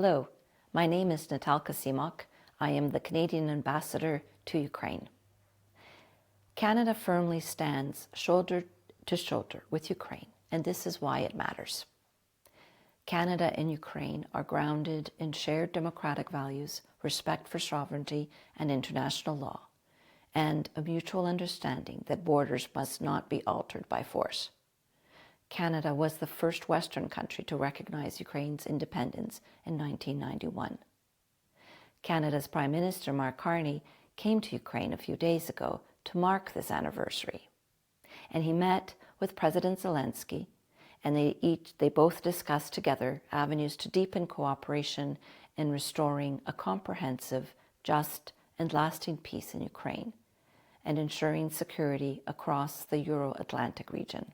Hello, my name is Natalka Cmoc. I am the Canadian Ambassador to Ukraine. Canada firmly stands shoulder to shoulder with Ukraine, and this is why it matters. Canada and Ukraine are grounded in shared democratic values, respect for sovereignty and international law, and a mutual understanding that borders must not be altered by force. Canada was the first Western country to recognize Ukraine's independence in 1991. Canada's Prime Minister Mark Carney came to Ukraine a few days ago to mark this anniversary. And he met with President Zelensky, and they both discussed together avenues to deepen cooperation in restoring a comprehensive, just, and lasting peace in Ukraine, and ensuring security across the Euro-Atlantic region.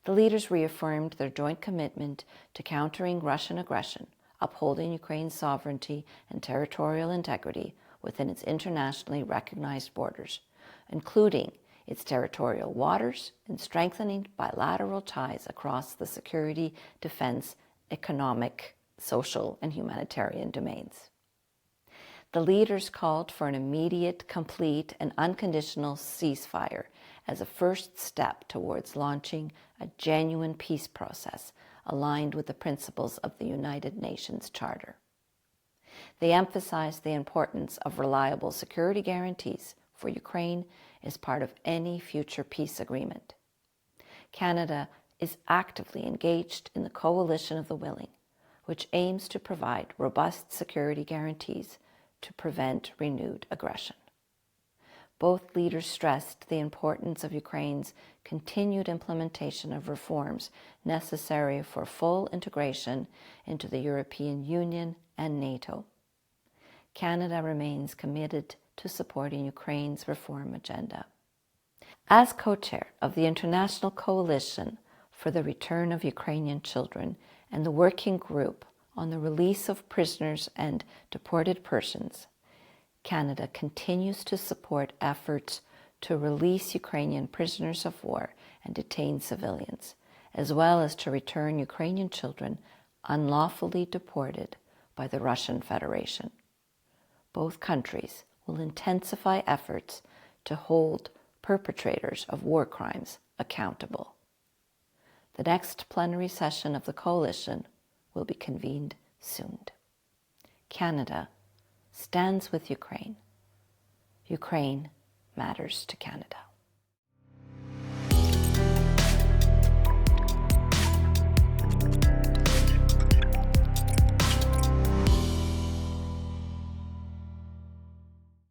The leaders reaffirmed their joint commitment to countering Russian aggression, upholding Ukraine's sovereignty and territorial integrity within its internationally recognized borders, including its territorial waters, and strengthening bilateral ties across the security, defense, economic, social, and humanitarian domains. The leaders called for an immediate, complete, and unconditional ceasefire as a first step towards launching a genuine peace process aligned with the principles of the United Nations Charter. They emphasized the importance of reliable security guarantees for Ukraine as part of any future peace agreement. Canada is actively engaged in the Coalition of the Willing, which aims to provide robust security guarantees to prevent renewed aggression. Both leaders stressed the importance of Ukraine's continued implementation of reforms necessary for full integration into the European Union and NATO. Canada remains committed to supporting Ukraine's reform agenda. As co-chair of the International Coalition for the Return of Ukrainian Children and the Working Group on the Release of Prisoners and Deported Persons, Canada continues to support efforts to release Ukrainian prisoners of war and detained civilians, as well as to return Ukrainian children unlawfully deported by the Russian Federation. Both countries will intensify efforts to hold perpetrators of war crimes accountable. The next plenary session of the Coalition will be convened soon. Canada stands with Ukraine. Ukraine matters to Canada.